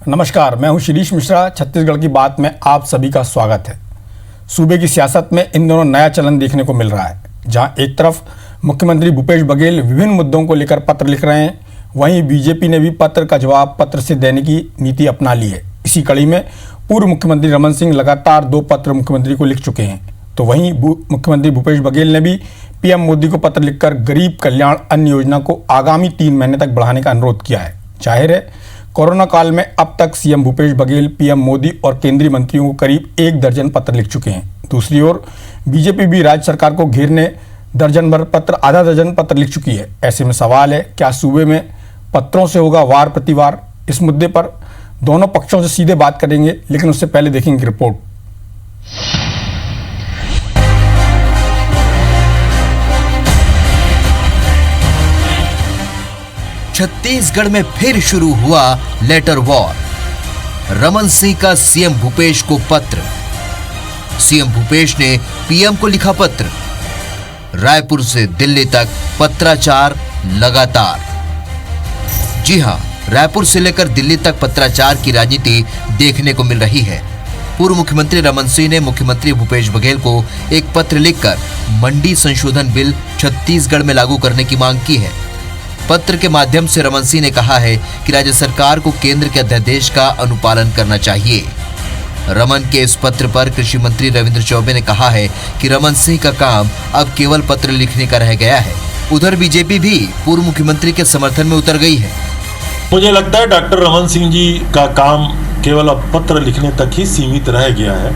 नमस्कार, मैं हूं शिरीष मिश्रा। छत्तीसगढ़ की बात में आप सभी का स्वागत है। सूबे की सियासत में इन दिनों नया चलन देखने को मिल रहा है, जहां एक तरफ मुख्यमंत्री भूपेश बघेल विभिन्न मुद्दों को लेकर पत्र लिख रहे हैं, वहीं बीजेपी ने भी पत्र का जवाब पत्र से देने की नीति अपना ली है। इसी कड़ी में पूर्व मुख्यमंत्री रमन सिंह लगातार 2 पत्र मुख्यमंत्री को लिख चुके हैं, तो वहीं मुख्यमंत्री भूपेश बघेल ने भी पीएम मोदी को पत्र लिखकर गरीब कल्याण अन्न योजना को आगामी 3 महीने तक बढ़ाने का अनुरोध किया है। जाहिर है, कोरोना काल में अब तक सीएम भूपेश बघेल, पीएम मोदी और केंद्रीय मंत्रियों को करीब 1 दर्जन पत्र लिख चुके हैं। दूसरी ओर बीजेपी भी राज्य सरकार को घेरने दर्जन भर पत्र, आधा दर्जन पत्र लिख चुकी है। ऐसे में सवाल है, क्या सूबे में पत्रों से होगा वार प्रतिवार? इस मुद्दे पर दोनों पक्षों से सीधे बात करेंगे, लेकिन उससे पहले देखेंगे रिपोर्ट। छत्तीसगढ़ में फिर शुरू हुआ लेटर वॉर। रमन सिंह का सीएम भूपेश को पत्र, सीएम भूपेश ने पीएम को लिखा पत्र। रायपुर से दिल्ली तक पत्राचार लगातार। जी हां, रायपुर से लेकर दिल्ली तक पत्राचार की राजनीति देखने को मिल रही है। पूर्व मुख्यमंत्री रमन सिंह ने मुख्यमंत्री भूपेश बघेल को एक पत्र लिखकर मंडी संशोधन बिल छत्तीसगढ़ में लागू करने की मांग की है। पत्र के माध्यम से रमन सिंह ने कहा है कि राज्य सरकार को केंद्र के अध्यादेश का अनुपालन करना चाहिए। रमन के इस पत्र पर कृषि मंत्री रविंद्र चौबे ने कहा है कि रमन सिंह का काम अब केवल पत्र लिखने का रह गया है। उधर बीजेपी भी पूर्व मुख्यमंत्री के समर्थन में उतर गई है। मुझे लगता है डॉक्टर रमन सिंह जी का काम केवल अब पत्र लिखने तक ही सीमित रह गया है।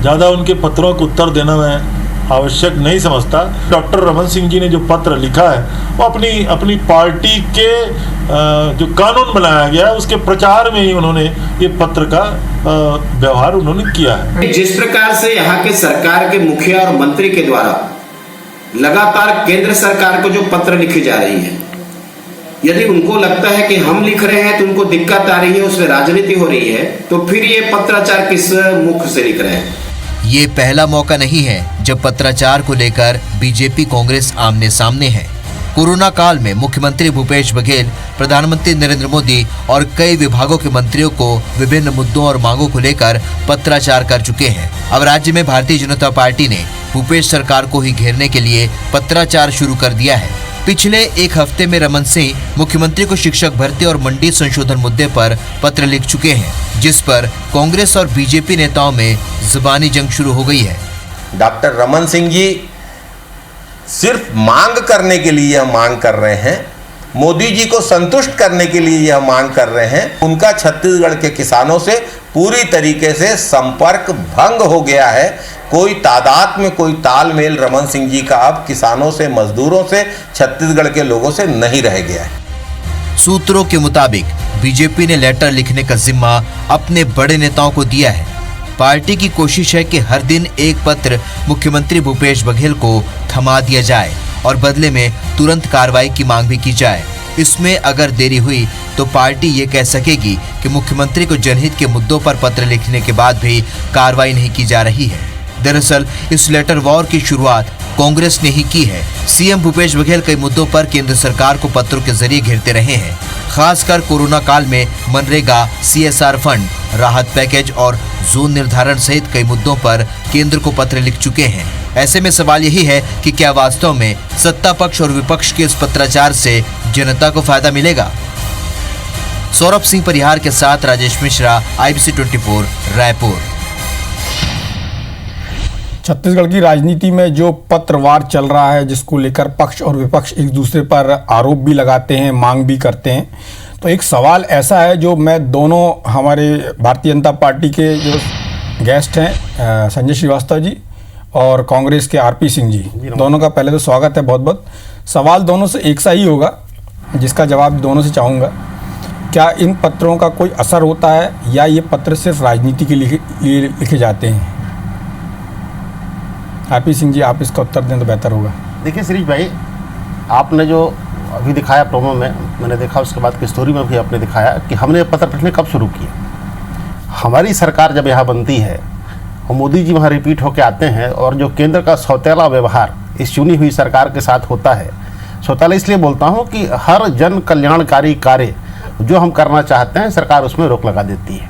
ज़्यादा उनके पत्रों को उत्तर देना मैं आवश्यक नहीं समझता। डॉक्टर रमन सिंह जी ने जो पत्र लिखा है वो अपनी पार्टी के जो कानून बनाया गया है उसके प्रचार में ही उन्होंने ये पत्र का व्यवहार उन्होंने किया है। जिस प्रकार से यहाँ के सरकार के मुखिया और मंत्री के द्वारा लगातार केंद्र सरकार को जो पत्र लिखी जा रही है, यदि उनको लगता है कि हम लिख रहे हैं तो उनको दिक्कत आ रही है, उसमें राजनीति हो रही है, तो फिर ये पत्राचार किस मुख से लिख रहे हैं? ये पहला मौका नहीं है जब पत्राचार को लेकर बीजेपी कांग्रेस आमने सामने है। कोरोना काल में मुख्यमंत्री भूपेश बघेल, प्रधानमंत्री नरेंद्र मोदी और कई विभागों के मंत्रियों को विभिन्न मुद्दों और मांगों को लेकर पत्राचार कर चुके हैं। अब राज्य में भारतीय जनता पार्टी ने भूपेश सरकार को ही घेरने के लिए पत्राचार शुरू कर दिया है। पिछले 1 हफ्ते में रमन सिंह मुख्यमंत्री को शिक्षक भर्ती और मंडी संशोधन मुद्दे पर पत्र लिख चुके हैं, जिस पर कांग्रेस और बीजेपी नेताओं में जुबानी जंग शुरू हो गई है। डॉक्टर रमन सिंह जी सिर्फ मांग करने के लिए यह मांग कर रहे हैं, मोदी जी को संतुष्ट करने के लिए यह मांग कर रहे हैं। उनका छत्तीसगढ़ के किसानों से पूरी तरीके से संपर्क भंग हो गया है। कोई तादाद में कोई तालमेल रमन सिंह जी का अब किसानों से, मजदूरों से, छत्तीसगढ़ के लोगों से नहीं रह गया है। सूत्रों के मुताबिक बीजेपी ने लेटर लिखने का जिम्मा अपने बड़े नेताओं को दिया है। पार्टी की कोशिश है कि हर दिन एक पत्र मुख्यमंत्री भूपेश बघेल को थमा दिया जाए और बदले में तुरंत कार्रवाई की मांग भी की जाए। इसमें अगर देरी हुई तो पार्टी ये कह सकेगी कि मुख्यमंत्री को जनहित के मुद्दों पर पत्र लिखने के बाद भी कार्रवाई नहीं की जा रही है। दरअसल इस लेटर वॉर की शुरुआत कांग्रेस ने ही की है। सीएम भूपेश बघेल कई मुद्दों पर केंद्र सरकार को पत्रों के जरिए घेरते रहे हैं। खासकर कोरोना काल में मनरेगा, सीएसआर फंड, राहत पैकेज और जोन निर्धारण सहित कई मुद्दों पर केंद्र को पत्र लिख चुके हैं। ऐसे में सवाल यही है कि क्या वास्तव में सत्ता पक्ष और विपक्ष के इस पत्राचार से जनता को फायदा मिलेगा? सौरभ सिंह परिहार के साथ राजेश मिश्रा, IBC 24, रायपुर। छत्तीसगढ़ की राजनीति में जो पत्रवार चल रहा है, जिसको लेकर पक्ष और विपक्ष एक दूसरे पर आरोप भी लगाते हैं, मांग भी करते हैं, तो एक सवाल ऐसा है जो मैं दोनों हमारे भारतीय जनता पार्टी के जो गेस्ट हैं संजय श्रीवास्तव जी और कांग्रेस के RP सिंह जी, दोनों का पहले तो स्वागत है बहुत बहुत। सवाल दोनों से एक सा ही होगा, जिसका जवाब दोनों से चाहूँगा। क्या इन पत्रों का कोई असर होता है या ये पत्र सिर्फ राजनीति के लिए लिखे जाते हैं? RP सिंह जी, आप इसका उत्तर दें तो बेहतर होगा। देखिए शिरीष भाई, आपने जो अभी दिखाया प्रोमो में, मैंने देखा, उसके बाद की स्टोरी में भी आपने दिखाया कि हमने पत्र लिखने कब शुरू किए। हमारी सरकार जब यहाँ बनती है और मोदी जी वहाँ रिपीट होकर आते हैं और जो केंद्र का सौतेला व्यवहार इस चुनी हुई सरकार के साथ होता है, सौतेला इसलिए बोलता हूँ कि हर जन कल्याणकारी कार्य जो हम करना चाहते हैं सरकार उसमें रोक लगा देती है।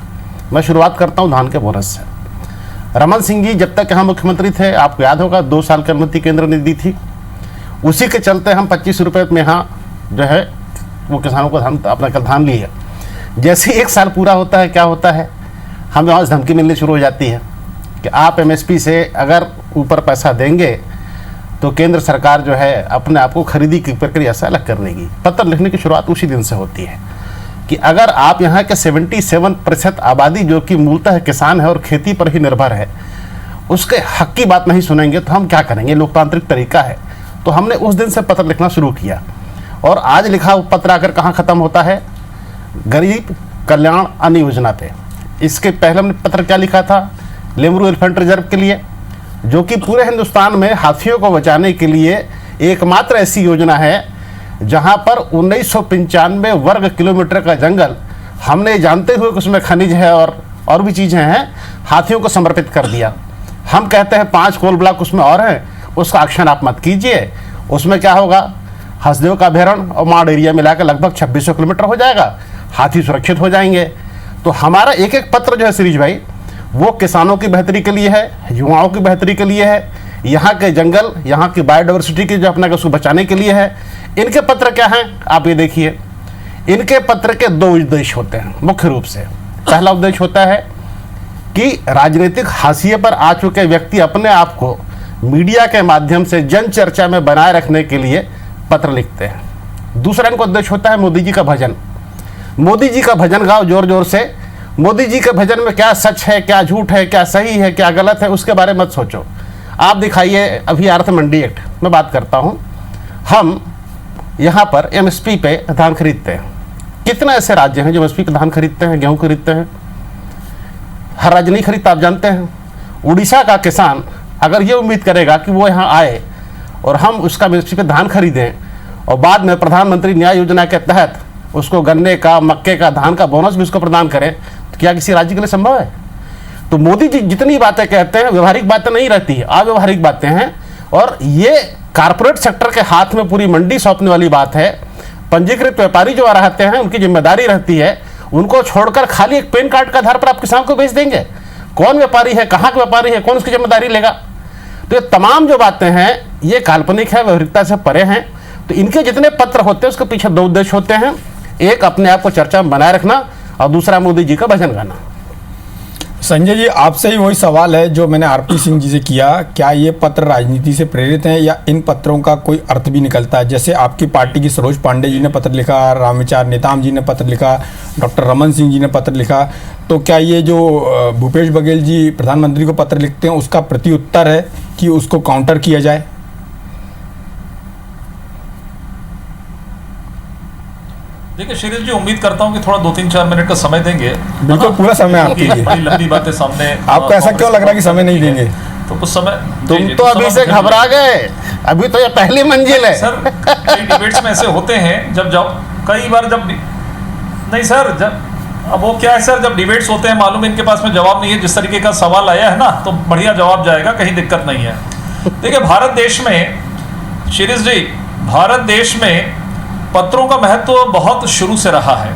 मैं शुरुआत करता हूँ धान के बोनस से। रमन सिंह जी जब तक यहाँ मुख्यमंत्री थे, आपको याद होगा 2 साल की अनुमति केंद्र ने दी थी, उसी के चलते हम 25 रुपये में यहाँ जो है वो किसानों को धान अपना धान लिए। जैसे 1 साल पूरा होता है, क्या होता है, हमें वहाँ से धमकी मिलनी शुरू हो जाती है कि आप MSP से अगर ऊपर पैसा देंगे तो केंद्र सरकार जो है अपने आप को खरीदी की प्रक्रिया से अलग करने की। पत्र लिखने की शुरुआत उसी दिन से होती है कि अगर आप यहाँ के 77% आबादी जो कि मूलतः किसान है और खेती पर ही निर्भर है, उसके हक की बात नहीं सुनेंगे तो हम क्या करेंगे। लोकतांत्रिक तरीका है। तो हमने उस दिन से पत्र लिखना शुरू किया और आज लिखा पत्र आकर कहाँ ख़त्म होता है, गरीब कल्याण अन्न योजना पे। इसके पहले हमने पत्र क्या लिखा था, लेमरू एलिफेंट रिजर्व के लिए, जो कि पूरे हिंदुस्तान में हाथियों को बचाने के लिए एकमात्र ऐसी योजना है जहां पर 1995 वर्ग किलोमीटर का जंगल हमने जानते हुए कि उसमें खनिज है और भी चीज़ें हैं, हाथियों को समर्पित कर दिया। हम कहते हैं 5 कोल ब्लॉक उसमें और हैं, उसका एक्शन आप मत कीजिए। उसमें क्या होगा, हसदेव का अभ्यारण्य और माड़ एरिया मिलाकर लगभग 2600 किलोमीटर हो जाएगा, हाथी सुरक्षित हो जाएंगे। तो हमारा एक एक पत्र जो है शिरीष भाई, वो किसानों की बेहतरी के लिए है, युवाओं की बेहतरी के लिए है, यहाँ के जंगल, यहाँ की बायोडाइवर्सिटी की जो अपना उसको बचाने के लिए है। इनके पत्र क्या हैं, आप ये देखिए। इनके पत्र के 2 उद्देश्य होते हैं मुख्य रूप से। पहला उद्देश्य होता है कि राजनीतिक हाशिए पर आ चुके व्यक्ति अपने आप को मीडिया के माध्यम से जन चर्चा में बनाए रखने के लिए पत्र लिखते हैं। दूसरा इनका उद्देश्य होता है मोदी जी का भजन। मोदी जी का भजन गाओ जोर जोर से। मोदी जी के भजन में क्या सच है, क्या झूठ है, क्या सही है, क्या गलत है, उसके बारे में मत सोचो। आप दिखाइए, अभी अर्थ मंडी एक्ट में बात करता हूँ, हम यहाँ पर MSP पे धान खरीदते हैं। कितने ऐसे राज्य हैं जो MSP पे धान खरीदते हैं, गेहूँ खरीदते हैं? हर राज्य नहीं खरीदता, आप जानते हैं। उड़ीसा का किसान अगर ये उम्मीद करेगा कि वो यहाँ आए और हम उसका MSP पे धान खरीदें और बाद में प्रधानमंत्री न्याय योजना के तहत उसको गन्ने का, मक्के का, धान का बोनस भी उसको प्रदान करें, तो क्या किसी राज्य के लिए संभव है? तो मोदी जी जितनी बातें कहते हैं व्यवहारिक बातें नहीं रहती है, अव्यवहारिक बातें हैं। और ये कारपोरेट सेक्टर के हाथ में पूरी मंडी सौंपने वाली बात है। पंजीकृत व्यापारी जो रहते हैं उनकी जिम्मेदारी रहती है, उनको छोड़कर खाली एक पैन कार्ड के आधार पर आप किसान को बेच देंगे? कौन व्यापारी है, कहाँ का व्यापारी है, कौन उसकी जिम्मेदारी लेगा? तो ये तमाम जो बातें हैं ये काल्पनिक है, व्यवहारिकता से परे हैं। तो इनके जितने पत्र होते हैं उसके पीछे 2 उद्देश्य होते हैं। एक अपने आप को चर्चा में बनाए रखना और दूसरा मोदी जी का भजन गाना। संजय जी, आपसे ही वही सवाल है जो मैंने RP सिंह जी से किया। क्या ये पत्र राजनीति से प्रेरित हैं या इन पत्रों का कोई अर्थ भी निकलता है? जैसे आपकी पार्टी की सरोज पांडे जी ने पत्र लिखा, रामविचार नेताम जी ने पत्र लिखा, डॉक्टर रमन सिंह जी ने पत्र लिखा, तो क्या ये जो भूपेश बघेल जी प्रधानमंत्री को पत्र लिखते हैं उसका प्रति उत्तर है कि उसको काउंटर किया जाए? देखिए शिरीष जी, उम्मीद करता हूँ कि थोड़ा 2-3-4 मिनट का समय देंगे। बिल्कुल पूरा समय आपके लिए। बड़ी लंबी बातें सामने। आपको ऐसा क्यों लग रहा है कि समय नहीं देंगे? तो कुछ समय तुम तो अभी से घबरा गए, अभी तो ये पहली मंजिल है। सर कई डिबेट्स में ऐसे होते हैं जब कई बार नहीं सर, अब वो क्या है सर, जब डिबेट्स होते हैं मालूम इनके पास में जवाब नहीं है, जिस तरीके का सवाल आया है ना तो बढ़िया जवाब जाएगा, कहीं दिक्कत नहीं है। देखिए भारत देश में शिरीष जी, भारत देश में पत्रों का महत्व बहुत शुरू से रहा है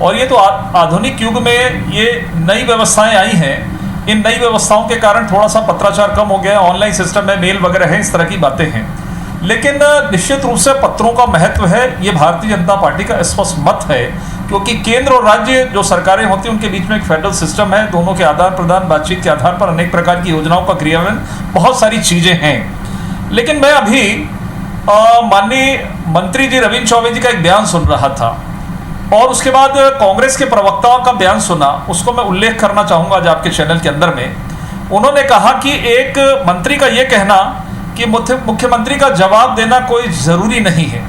और ये तो आधुनिक युग में ये नई व्यवस्थाएं आई हैं। इन नई व्यवस्थाओं के कारण थोड़ा सा पत्राचार कम हो गया, ऑनलाइन सिस्टम है, मेल वगैरह है, इस तरह की बातें हैं। लेकिन निश्चित रूप से पत्रों का महत्व है, ये भारतीय जनता पार्टी का स्पष्ट मत है, क्योंकि केंद्र और राज्य जो सरकारें होती हैं उनके बीच में एक फेडरल सिस्टम है, दोनों के आदान प्रदान बातचीत के आधार पर अनेक प्रकार की योजनाओं का क्रियान्वयन, बहुत सारी चीज़ें हैं। लेकिन मैं अभी माननीय मंत्री जी रविंद्र चौबे जी का एक बयान सुन रहा था और उसके बाद कांग्रेस के प्रवक्ताओं का बयान सुना, उसको मैं उल्लेख करना चाहूँगा आज आपके चैनल के अंदर में। उन्होंने कहा कि एक मंत्री का ये कहना कि मुख्यमंत्री का जवाब देना कोई ज़रूरी नहीं है।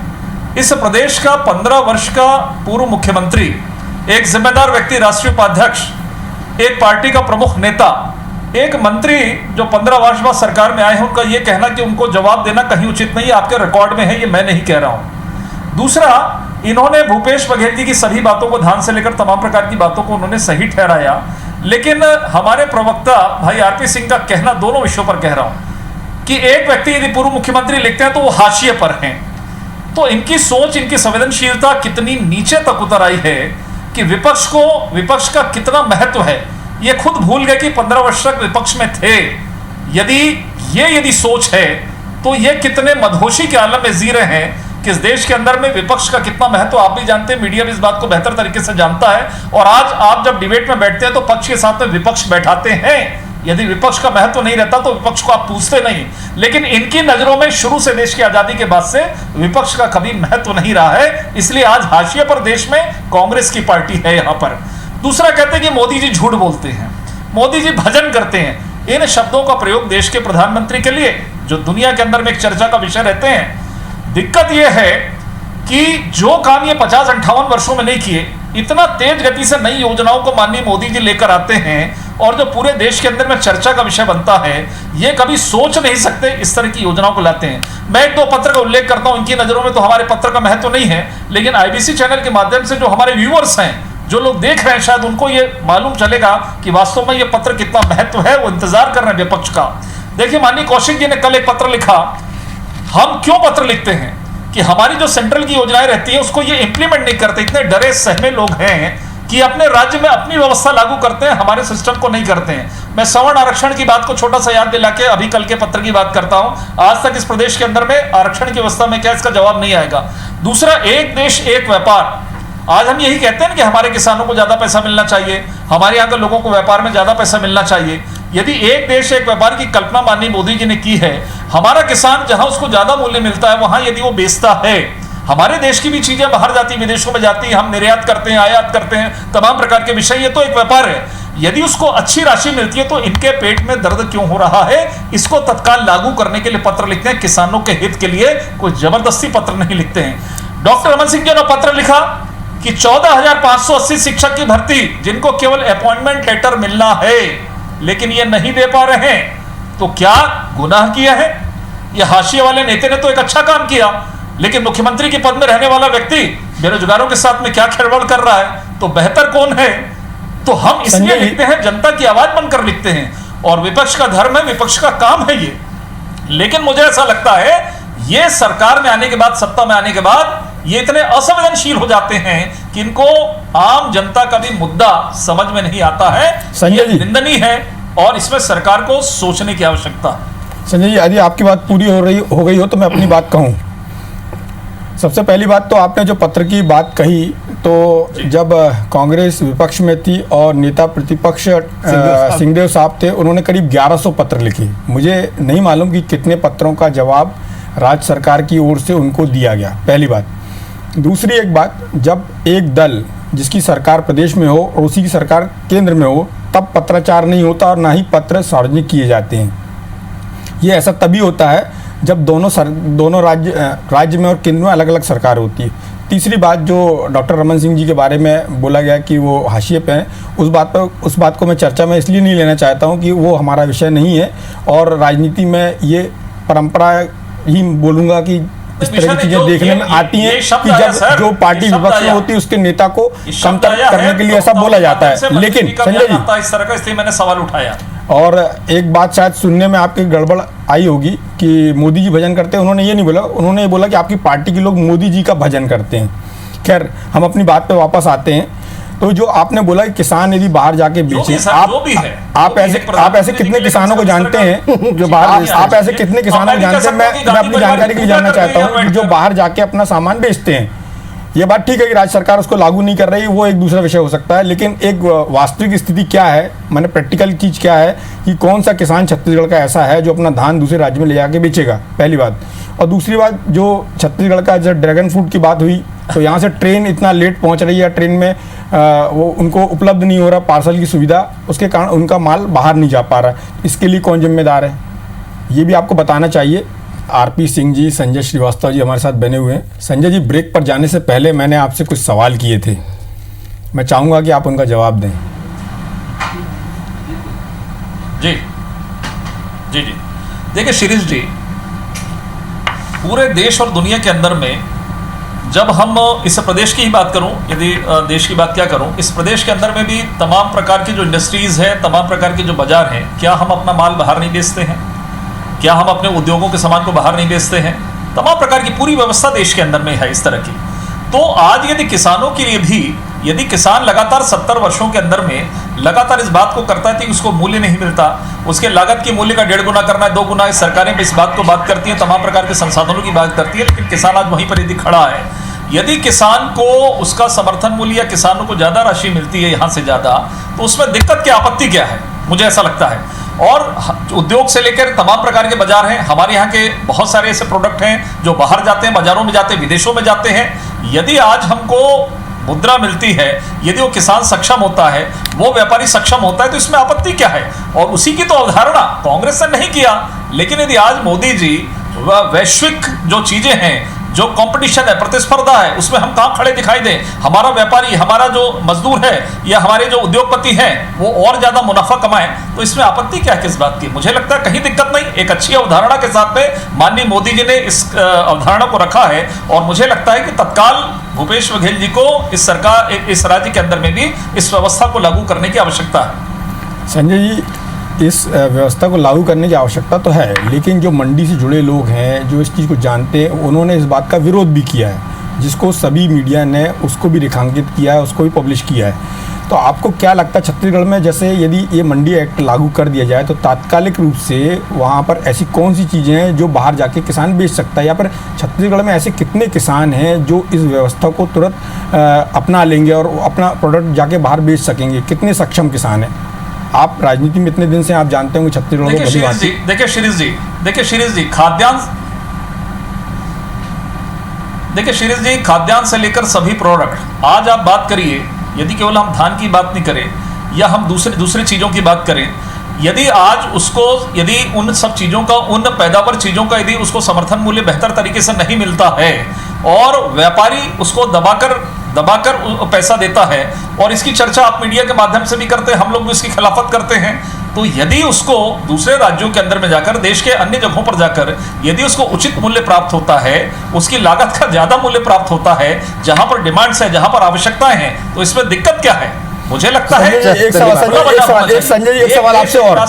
इस प्रदेश का 15 वर्ष का पूर्व मुख्यमंत्री, एक जिम्मेदार व्यक्ति, राष्ट्रीय उपाध्यक्ष, एक पार्टी का प्रमुख नेता, एक मंत्री जो 15 वर्ष बाद सरकार में आए हैं, उनका यह कहना कि उनको जवाब देना कहीं उचित नहीं है, आपके रिकॉर्ड में है, ये मैं नहीं कह रहा हूं। दूसरा, इन्होंने भूपेश बघेल जी की सभी बातों को, ध्यान से लेकर तमाम प्रकार की बातों को उन्होंने सही ठहराया। लेकिन हमारे प्रवक्ता भाई RP सिंह का कहना, दोनों विषयों पर कह रहा हूं, कि एक व्यक्ति यदि पूर्व मुख्यमंत्री लिखते हैं तो वो हाशिए पर हैं। तो इनकी सोच, इनकी संवेदनशीलता कितनी नीचे तक उतर आई है कि विपक्ष का कितना महत्व है ये खुद भूल गए कि 15 वर्ष तक विपक्ष में थे। यदि सोच है तो ये कितने मदहोशी के आलम में जी रहे हैं कि इस देश के अंदर में विपक्ष का कितना महत्व आप भी जानते हैं, मीडिया भी इस बात को बेहतर तरीके से जानता है। और आज आप जब डिबेट में बैठते हैं तो पक्ष के साथ में विपक्ष बैठाते हैं। यदि विपक्ष का महत्व नहीं रहता तो विपक्ष को आप पूछते नहीं, लेकिन इनकी नजरों में शुरू से देश की आजादी के बाद से विपक्ष का कभी महत्व नहीं रहा है, इसलिए आज हाशिए पर देश में कांग्रेस की पार्टी है। यहां पर दूसरा कहते हैं कि मोदी जी झूठ बोलते हैं, मोदी जी भजन करते हैं। इन शब्दों का प्रयोग देश के प्रधानमंत्री के लिए जो दुनिया के अंदर में एक चर्चा का विषय रहते हैं। दिक्कत यह है कि जो काम ये 50-58 वर्षों में नहीं किए, इतना तेज गति से नई योजनाओं को माननीय मोदी जी लेकर आते हैं और जो पूरे देश के अंदर में चर्चा का विषय बनता है, ये कभी सोच नहीं सकते इस तरह की योजनाओं को लाते हैं। मैं 1-2 पत्र का उल्लेख करता हूं, इनकी नजरों में तो हमारे पत्र का महत्व नहीं है, लेकिन आईबीसी चैनल के माध्यम से जो हमारे व्यूअर्स हैं, जो लोग देख रहे हैं, शायद उनको ये मालूम चलेगा कि वास्तव में ये पत्र कितना महत्व है। वो इंतजार कर रहे हैं विपक्ष का। देखिए, माननीय कौशिक जी ने कल एक पत्र लिखा। हम क्यों पत्र लिखते हैं कि हमारी जो सेंट्रल की योजनाएं रहती हैं उसको ये इंप्लीमेंट नहीं करते। इतने डरे सहमे लोग हैं कि अपने राज्य में अपनी व्यवस्था लागू करते हैं, हमारे सिस्टम को नहीं करते हैं। मैं सवर्ण आरक्षण की बात को छोटा सा याद दिला के अभी कल के पत्र की बात करता हूं। आज तक इस प्रदेश के अंदर में आरक्षण की व्यवस्था में क्या इसका जवाब नहीं आएगा। दूसरा, एक देश एक व्यापार। आज हम यही कहते हैं कि हमारे किसानों को ज्यादा पैसा मिलना चाहिए, हमारे यहाँ के लोगों को व्यापार में ज्यादा पैसा मिलना चाहिए। यदि एक देश एक व्यापार की कल्पना माननीय मोदी जी ने की है, हमारा किसान जहां उसको ज्यादा मूल्य मिलता है वहां यदि वो बेचता है, हमारे देश की भी चीजें बाहर जाती, विदेशों में जाती, हम निर्यात करते हैं, आयात करते हैं, तमाम प्रकार के विषय, ये तो एक व्यापार है। यदि उसको अच्छी राशि मिलती है तो इनके पेट में दर्द क्यों हो रहा है, इसको तत्काल लागू करने के लिए पत्र लिखते हैं। किसानों के हित के लिए कोई जबरदस्ती पत्र नहीं लिखते हैं। डॉक्टर रमन सिंह जी ने पत्र लिखा कि 14,580 शिक्षक की भर्ती, जिनको केवल अपॉइंटमेंट लेटर मिलना है लेकिन ये नहीं दे पा रहे हैं, तो क्या गुनाह किया है? ये हाशिए वाले नेता ने तो एक अच्छा काम किया, लेकिन मुख्यमंत्री के पद में रहने वाला व्यक्ति बेरोजगारों के साथ में क्या खिलवाड़ कर रहा है, तो बेहतर कौन है? तो हम इसलिए लिखते हैं, जनता की आवाज बनकर लिखते हैं, और विपक्ष का धर्म है, विपक्ष का काम है ये। लेकिन मुझे ऐसा लगता है ये सरकार में आने के बाद, सत्ता में आने के बाद ये इतने असंवेदनशील हो जाते हैं कि इनको आम जनता का भी मुद्दा समझ में नहीं आता है। संजय जी, निंदनीय है और इसमें सरकार को सोचने की आवश्यकता है। संजय जी, यदि आपकी बात पूरी हो गई हो तो मैं अपनी बात कहूं। सबसे पहली बात तो आपने जो पत्र की बात कही, तो जब कांग्रेस विपक्ष में थी और नेता प्रतिपक्ष सिंहदेव साहब थे, उन्होंने करीब 1100 पत्र लिखे। मुझे नहीं मालूम कि कितने पत्रों का जवाब राज्य सरकार की ओर से उनको दिया गया, पहली बात। दूसरी एक बात, जब एक दल जिसकी सरकार प्रदेश में हो और उसी की सरकार केंद्र में हो, तब पत्राचार नहीं होता और ना ही पत्र सार्वजनिक किए जाते हैं। ये ऐसा तभी होता है जब दोनों राज्य में और केंद्र में अलग अलग सरकार होती है। तीसरी बात, जो डॉक्टर रमन सिंह जी के बारे में बोला गया कि वो हाशिए पे हैं, उस बात को मैं चर्चा में इसलिए नहीं लेना चाहता हूँ कि वो हमारा विषय नहीं है, और राजनीति में ये परंपरा ही बोलूँगा कि इस तरह की चीजें देखने में आती हैं कि जब जो पार्टी विपक्ष में होती है उसके नेता को कमतर करने के लिए ऐसा बोला जाता है। लेकिन संजय जी, इस तरह का, इसलिए मैंने सवाल उठाया। और एक बात शायद सुनने में आपकी गड़बड़ आई होगी कि मोदी जी भजन करते हैं। उन्होंने ये नहीं बोला, उन्होंने ये बोला कि आपकी पार्टी के लोग मोदी जी का भजन करते हैं। खैर, हम अपनी बात पे वापस आते हैं। तो जो आपने बोला कि किसान यदि बाहर जाके बेचे, आप ऐसे कितने किसानों को जानते हैं जो बाहर, आप ऐसे कितने किसानों को जानते हैं? मैं अपनी जानकारी के लिए जानना चाहता हूँ कि जो बाहर जाके अपना सामान बेचते हैं, ये बात ठीक है कि राज्य सरकार उसको लागू नहीं कर रही, वो एक दूसरा विषय हो सकता है, लेकिन एक वास्तविक स्थिति क्या है, मैंने प्रैक्टिकल चीज़ क्या है कि कौन सा किसान छत्तीसगढ़ का ऐसा है जो अपना धान दूसरे राज्य में ले जाके बेचेगा, पहली बात। और दूसरी बात, जो छत्तीसगढ़ का जब ड्रैगन फ्रूट की बात हुई, तो यहाँ से ट्रेन इतना लेट पहुँच रही है, ट्रेन में वो उनको उपलब्ध नहीं हो रहा पार्सल की सुविधा, उसके कारण उनका माल बाहर नहीं जा पा रहा है। इसके लिए कौन जिम्मेदार है, ये भी आपको बताना चाहिए। आरपी सिंह जी, संजय श्रीवास्तव जी हमारे साथ बने हुए हैं। संजय जी, ब्रेक पर जाने से पहले मैंने आपसे कुछ सवाल किए थे, मैं चाहूँगा कि आप उनका जवाब दें। जी जी जी, देखिए शिरीष जी, पूरे देश और दुनिया के अंदर में जब हम इस प्रदेश की ही बात करूं, यदि देश की बात क्या करूं, इस प्रदेश के अंदर में भी तमाम प्रकार की जो इंडस्ट्रीज है, तमाम प्रकार के जो बाजार हैं, क्या हम अपना माल बाहर नहीं बेचते हैं? क्या हम अपने उद्योगों के सामान को बाहर नहीं बेचते हैं? तमाम प्रकार की पूरी व्यवस्था देश के अंदर में है इस तरह की। तो आज यदि किसानों के लिए भी, यदि किसान लगातार 70 वर्षों के अंदर में लगातार इस बात को करता है कि उसको मूल्य नहीं मिलता, उसके लागत की मूल्य का 1.5 गुना करना है, 2 गुना, सरकारें इस बात को बात करती हैं, तमाम प्रकार के संसाधनों की बात करती है, लेकिन किसान आज वहीं पर यदि खड़ा है, यदि किसान को उसका समर्थन मूल्य या किसानों को ज्यादा राशि मिलती है यहाँ से ज्यादा, तो उसमें दिक्कत क्या, आपत्ति क्या है, मुझे ऐसा लगता है। और उद्योग से लेकर तमाम प्रकार के बाजार हैं, हमारे यहाँ के बहुत सारे ऐसे प्रोडक्ट हैं जो बाहर जाते हैं, बाजारों में जाते हैं, विदेशों में जाते हैं। यदि आज हमको मुद्रा मिलती है, यदि वो किसान सक्षम होता है, वो व्यापारी सक्षम होता है, तो इसमें आपत्ति क्या है? और उसी की तो अवधारणा कांग्रेस ने नहीं किया। लेकिन यदि आज मोदी जी वैश्विक जो चीजें हैं, जो कंपटीशन है, प्रतिस्पर्धा है, उसमें हम कहाँ खड़े दिखाई दें, हमारा व्यापारी, हमारा जो मजदूर है या हमारे जो उद्योगपति हैं वो और ज्यादा मुनाफा कमाएं, तो इसमें आपत्ति क्या है, किस बात की? मुझे लगता है कहीं दिक्कत नहीं। एक अच्छी अवधारणा के साथ में माननीय मोदी जी ने इस अवधारणा को रखा है, और मुझे लगता है कि तत्काल भूपेश बघेल जी को इस सरकार, इस राज्य के अंदर में भी इस व्यवस्था को लागू करने की आवश्यकता है। संजय जी, इस व्यवस्था को लागू करने की आवश्यकता तो है, लेकिन जो मंडी से जुड़े लोग हैं, जो इस चीज़ को जानते हैं, उन्होंने इस बात का विरोध भी किया है, जिसको सभी मीडिया ने उसको भी रेखांकित किया है, उसको भी पब्लिश किया है। तो आपको क्या लगता है, छत्तीसगढ़ में जैसे यदि ये मंडी एक्ट लागू कर दिया जाए तो तात्कालिक रूप से वहाँ पर ऐसी कौन सी चीज़ें हैं जो बाहर जाके किसान बेच सकता है, या फिर छत्तीसगढ़ में ऐसे कितने किसान हैं जो इस व्यवस्था को तुरंत अपना लेंगे और अपना प्रोडक्ट जाके बाहर बेच सकेंगे? कितने सक्षम किसान हैं? आप राजनीति में इतने दिन से आप जानते होंगे छत्तीसगढ़ को। देखिए शिरीष जी, खाद्यान्न से लेकर सभी प्रोडक्ट, आज आप बात करिए, यदि केवल हम धान की बात नहीं करें या हम दूसरी चीजों की बात करें, यदि आज उसको, यदि उन सब चीजों का, उन पैदावार चीजों का यदि उसको समर्थन मूल्य बेहतर तरीके से नहीं मिलता है और व्यापारी उसको दबाकर पैसा देता है, और इसकी चर्चा आप मीडिया के माध्यम से भी करते हैं, हम लोग भी इसकी खिलाफत करते हैं, तो यदि उसको दूसरे राज्यों के अंदर में जाकर, देश के अन्य जगहों पर जाकर यदि उसको उचित मूल्य प्राप्त होता है, उसकी लागत का ज्यादा मूल्य प्राप्त होता है, जहां पर डिमांड्स है, जहां पर आवश्यकताएं हैं, तो इसमें दिक्कत क्या है? मुझे लगता है एक सवाल आपसे और,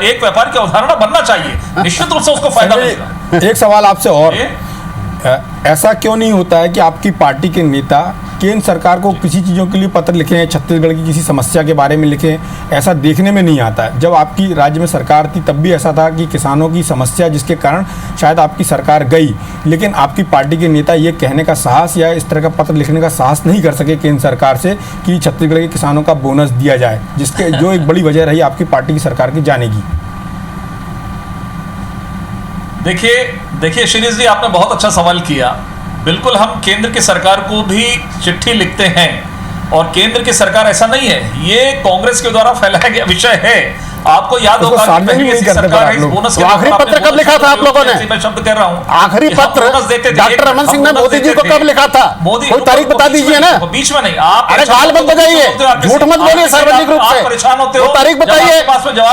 एक व्यापार की अवधारणा बनना चाहिए, निश्चित रूप से उसको फायदा मिलेगा। एक सवाल आपसे और, ऐसा क्यों नहीं होता है कि आपकी पार्टी के नेता केंद्र सरकार को किसी चीज़ों के लिए पत्र लिखें, छत्तीसगढ़ की किसी समस्या के बारे में लिखें? ऐसा देखने में नहीं आता है। जब आपकी राज्य में सरकार थी तब भी ऐसा था कि किसानों की समस्या, जिसके कारण शायद आपकी सरकार गई, लेकिन आपकी पार्टी के नेता ये कहने का साहस या इस तरह का पत्र लिखने का साहस नहीं कर सके केंद्र सरकार से कि छत्तीसगढ़ के किसानों का बोनस दिया जाए, जिसके जो एक बड़ी वजह रही आपकी पार्टी की सरकार की जाने की। देखिए शिरीष जी, आपने बहुत अच्छा सवाल किया। बिल्कुल, हम केंद्र की सरकार को भी चिट्ठी लिखते हैं, और केंद्र की सरकार, ऐसा नहीं है, ये कांग्रेस के द्वारा फैलाया गया विषय है। आपको याद होगा कि पहले ऐसी सरकार है, इस बोनस के आखिरी पत्र कब लिखा था आप लोगों ने? मैं शब्द कह रहा हूं, आखिरी पत्र डॉक्टर रमन सिंह ने मोदी जी को कब लिखा था? मोदी, कोई तारीख बता दीजिए ना। बीच में नहीं, आप अरे गाल मत बजाइए, झूठ मत बोलिए सार्वजनिक रूप से। परेशान होते हो, तारीख बताइए,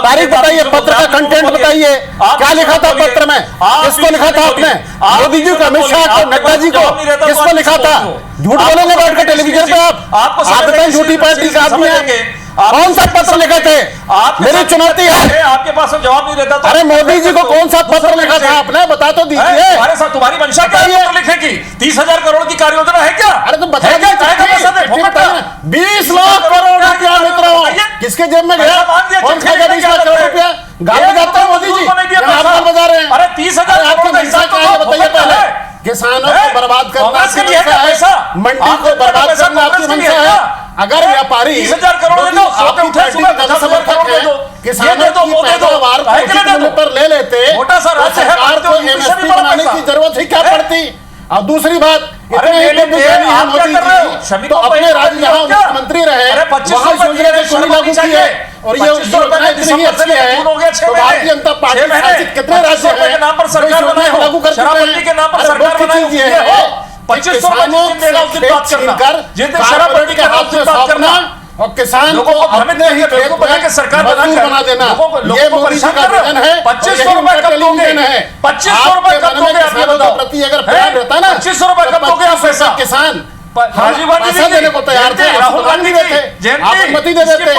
तारीख बताइए, पत्र का कंटेंट बताइए, क्या लिखा था पत्र में, किसको लिखा था आपने? मोदी जी को, अमित शाह को, नड्डा जी को, किसको लिखा था? झूठ बोलेंगे बैठ कर टेलीविजन पे आप आदतें झूठी पार्टी का आदमी है। कौन सा पत्र लिखे थे? मेरी चुनौती है, आपके पास जवाब नहीं देता तो। अरे मोदी जी को कौन सा पत्र लिखा था आपने, बता तो दीजिए। हमारे साथ तुम्हारी मंशा क्या है लिखने की? 30,000 करोड़ की कार्य योजना है क्या? अरे तो बता दीजिए, 20 लाख करोड़ रुपया मित्रों किसके जेब में गया? कौन खाएगा 20 लाख करोड़ रुपया? गाल बजाते हैं मोदी जी, आप बजा रहे हैं। अरे 30,000 करोड़ का हिसाब तो बताइए पहले। किसानों को बर्बाद करना आपकी मंशा है, मंडी को बर्बाद करना आपकी मंशा है। अगर व्यापारी 30,000 करोड़ दे दो, आपकी पार्टी के जनसमर्थक है, किसानों की पैदावार को उचित मूल्य पर ले लेते, मोटा सा राज्य है, सरकार को एमएसपी बनाने की जरूरत ही क्या पड़ती? और दूसरी बात, इतने हैं मोदी जी, तो अपने राज्य जहां मुख्यमंत्री रहे वहां योजना को क्यों लागू की है? और ये योजना इतनी ही अच्छी है तो भारतीय जनता पार्टी शासित कितने राज्य हैं जो योजना लागू कर चुके हैं? 25 और किसान को अपने ही खेत में मजदूर बना देना, ये मोदी जी का विजन है। 2500 रुपए कब दोगे? 2500 रुपए कब दोगे? आप बताओ, प्रति अगर प्यार रहता ना, 2500 रुपए कब दोगे आप पैसा? किसान राजीव गांधी पैसा देने को तैयार थे, राहुल गांधी थे, आप अनुमति दे देते,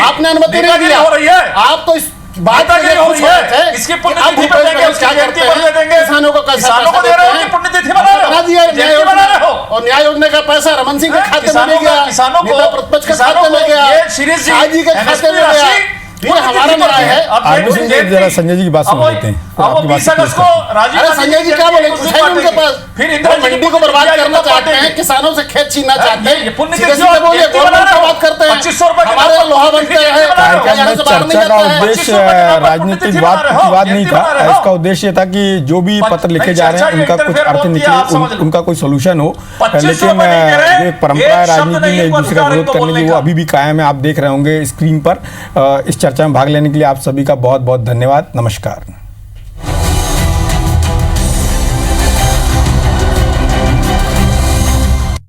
आपने अनुमति नहीं दिया। आप तो इस बात नेतागिरी हो रही है, इसकी पुण्यतिथि पर देंगे, उसकी जयंती पर दे देंगे, किसानों को किसानों को दे रहे हो कि पुण्यतिथि बना रहे हो, बना दिया जयंती बना रहे हो। और न्याय योजना का पैसा रमन सिंह के खाते में नहीं गया, किसानों को नेता प्रतिपक्ष के खाते में गया, ये शिरीष जी शाह जी के खाते में गया। ये हमारा न्याय है। आरपी सिंह जी, जरा संजय जी की बात सुन लेते हैं। अब वो 20 अगस्त को राजीव अरे गांधी संजय जी क्या बोले, कुछ है उनके पास। फिर वो इंदिरा मंडी को बर्बाद करना चाहते हैं, किसानों से खेत छीनना चाहते हैं, सीधे सीधे बोलिए, गवर्नमेंट का बात करते हैं, 2500 रुपए हमारे लोहा बनते हैं, कार्यक्रम में चर्चा का उद्देश्य राजनीतिक वाद नहीं था। इसका उद्देश्य था कि जो भी पत्र लिखे जा रहे हैं उनका कुछ अर्थ निकले, उनका कोई सोल्यूशन हो। लेकिन जो एक परंपरा है राजनीति में एक दूसरे का विरोध करने की, वो अभी भी कायम है। आप देख रहे होंगे स्क्रीन पर। इस चर्चा में भाग लेने के लिए आप सभी का बहुत बहुत धन्यवाद। नमस्कार।